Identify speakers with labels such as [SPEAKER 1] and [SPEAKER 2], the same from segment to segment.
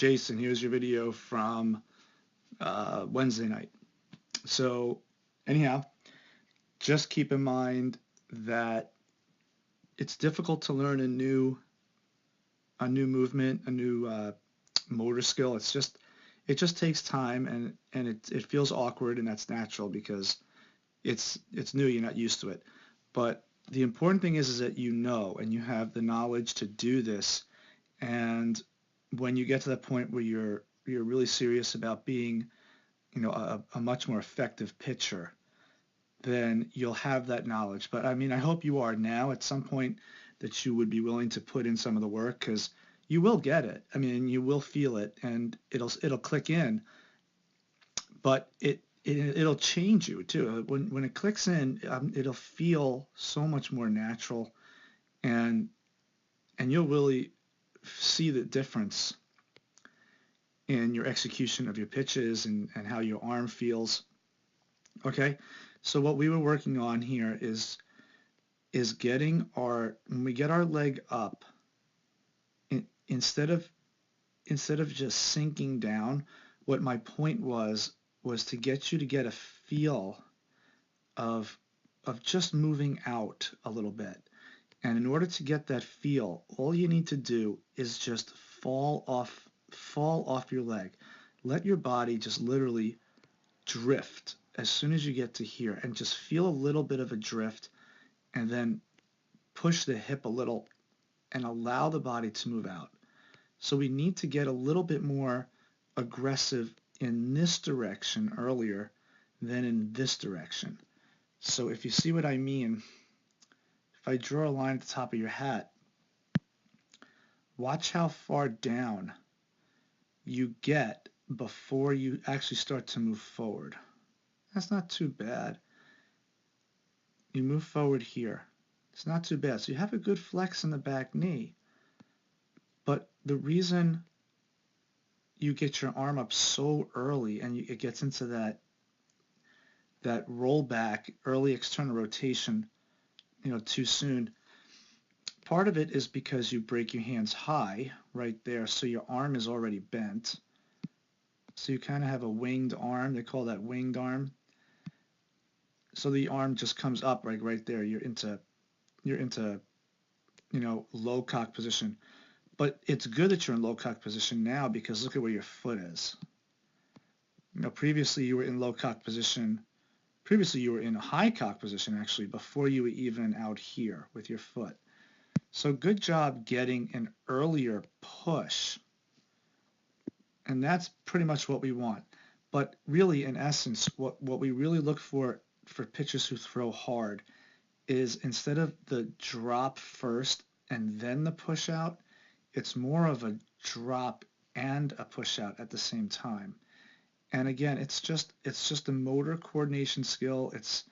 [SPEAKER 1] Jason, here's your video from Wednesday night. So anyhow, just keep in mind that it's difficult to learn a new movement, a new motor skill. It just takes time, and it feels awkward, and that's natural because it's new. You're not used to it. But the important thing is that you know and you have the knowledge to do this. And when you get to that point where you're really serious about being, a much more effective pitcher, then you'll have that knowledge. But I mean, I hope you are now at some point that you would be willing to put in some of the work because you will get it. I mean, you will feel it and it'll click in, but it'll change you too. When it clicks in, it'll feel so much more natural and you'll really see the difference in your execution of your pitches and how your arm feels. Okay, so what we were working on here is getting when we get our leg up, instead of just sinking down, what my point was to get you to get a feel of just moving out a little bit. And in order to get that feel, all you need to do is just fall off your leg. Let your body just literally drift as soon as you get to here and just feel a little bit of a drift and then push the hip a little and allow the body to move out. So we need to get a little bit more aggressive in this direction earlier than in this direction. So if you see what I mean, if I draw a line at the top of your hat, watch how far down you get before you actually start to move forward. That's not too bad. You move forward here. It's not too bad. So you have a good flex in the back knee. But the reason you get your arm up so early and it gets into that rollback, early external rotation, too soon, part of it is because you break your hands high right there, so your arm is already bent. So you kind of have a winged arm. They call that winged arm. So the arm just comes up right there. You're into low cock position. But it's good that you're in low cock position now because look at where your foot is. Previously you were in low cock position. Previously you were in a high cock position actually before you were even out here with your foot. So good job getting an earlier push. And that's pretty much what we want. But really, in essence, what we really look for pitchers who throw hard is instead of the drop first and then the push out, it's more of a drop and a push out at the same time. And again, it's just a motor coordination skill. It's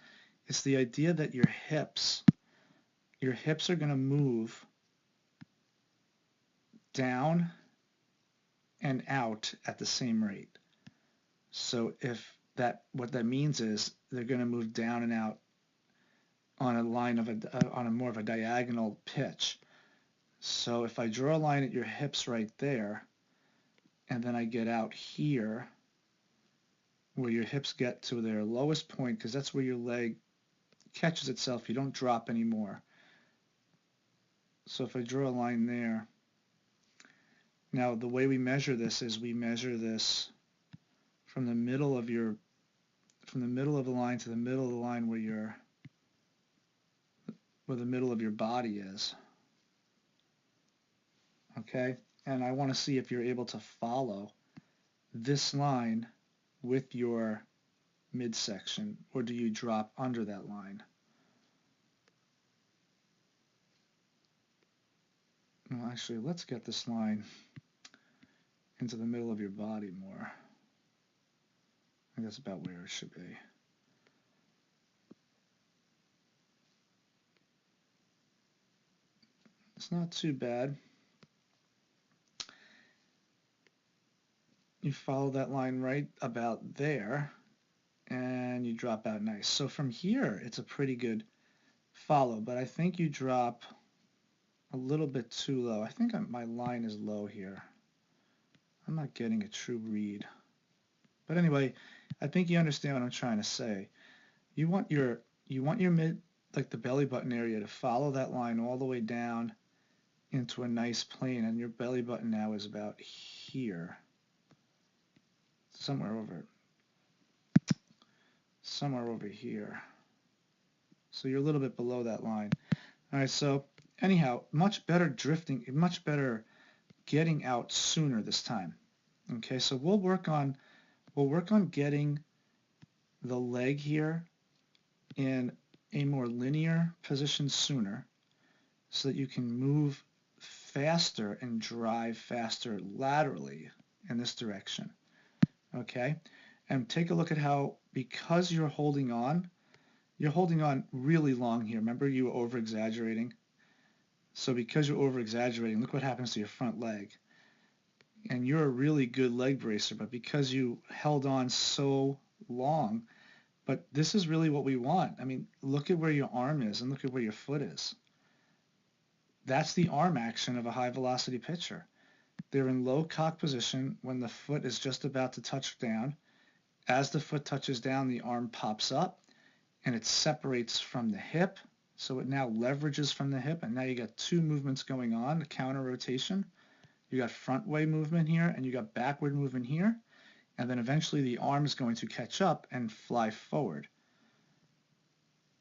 [SPEAKER 1] the idea that your hips are going to move down and out at the same rate. So what that means is they're going to move down and out on a line on a more of a diagonal pitch. So if I draw a line at your hips right there, and then I get out here where your hips get to their lowest point, because that's where your leg catches itself, you don't drop anymore. So if I draw a line there, now the way we measure this is we measure this from the middle of the line to the middle of the line where the middle of your body is. Okay? And I want to see if you're able to follow this line with your midsection, or do you drop under that line? Well, actually, let's get this line into the middle of your body more. I think that's about where it should be. It's not too bad. You follow that line right about there, and you drop out nice. So from here, it's a pretty good follow, but I think you drop a little bit too low. I think my line is low here. I'm not getting a true read. But anyway, I think you understand what I'm trying to say. You want your mid, like the belly button area, to follow that line all the way down into a nice plane, and your belly button now is about here, somewhere over here. So you're a little bit below that line. All right, so anyhow, much better drifting, much better getting out sooner this time. Okay, so we'll work on getting the leg here in a more linear position sooner, so that you can move faster and drive faster laterally in this direction. Okay, and take a look at how, because you're holding on really long here. Remember, you were over exaggerating. So because you're over exaggerating, look what happens to your front leg. And you're a really good leg bracer, but because you held on so long, but this is really what we want. I mean, look at where your arm is and look at where your foot is. That's the arm action of a high velocity pitcher. They're in low cock position when the foot is just about to touch down. As the foot touches down, the arm pops up and it separates from the hip. So it now leverages from the hip, and now you got two movements going on, a counter rotation. You got front way movement here, and you got backward movement here, and then eventually the arm is going to catch up and fly forward.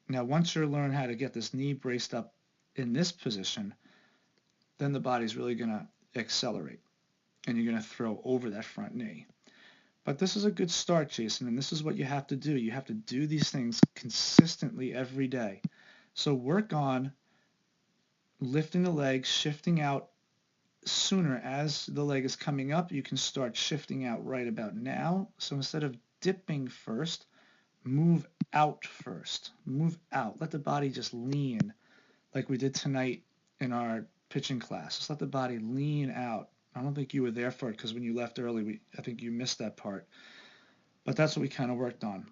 [SPEAKER 1] Now once you learn how to get this knee braced up in this position, then the body's really going to accelerate, and you're going to throw over that front knee. But this is a good start, Jason, and this is what you have to do. You have to do these things consistently every day. So work on lifting the leg, shifting out sooner. As the leg is coming up, you can start shifting out right about now. So instead of dipping first, move out first. Move out. Let the body just lean, like we did tonight in our pitching class. Just let the body lean out. I don't think you were there for it because when you left early, I think you missed that part. But that's what we kind of worked on.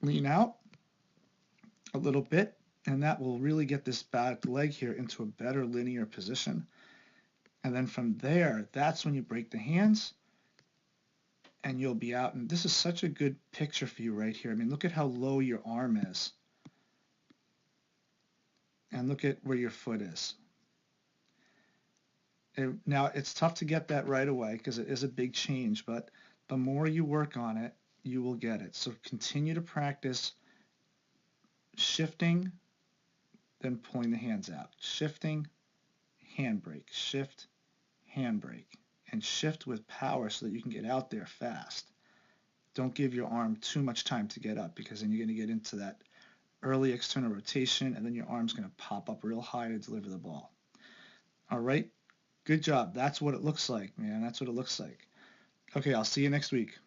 [SPEAKER 1] Lean out a little bit, and that will really get this back leg here into a better linear position. And then from there, that's when you break the hands and you'll be out. And this is such a good picture for you right here. I mean, look at how low your arm is. And look at where your foot is. Now, it's tough to get that right away because it is a big change, but the more you work on it, you will get it. So continue to practice shifting, then pulling the hands out. Shifting, handbrake, shift, handbrake, and shift with power so that you can get out there fast. Don't give your arm too much time to get up because then you're going to get into that early external rotation and then your arm's going to pop up real high to deliver the ball. All right, good job. That's what it looks like, man. That's what it looks like. Okay, I'll see you next week.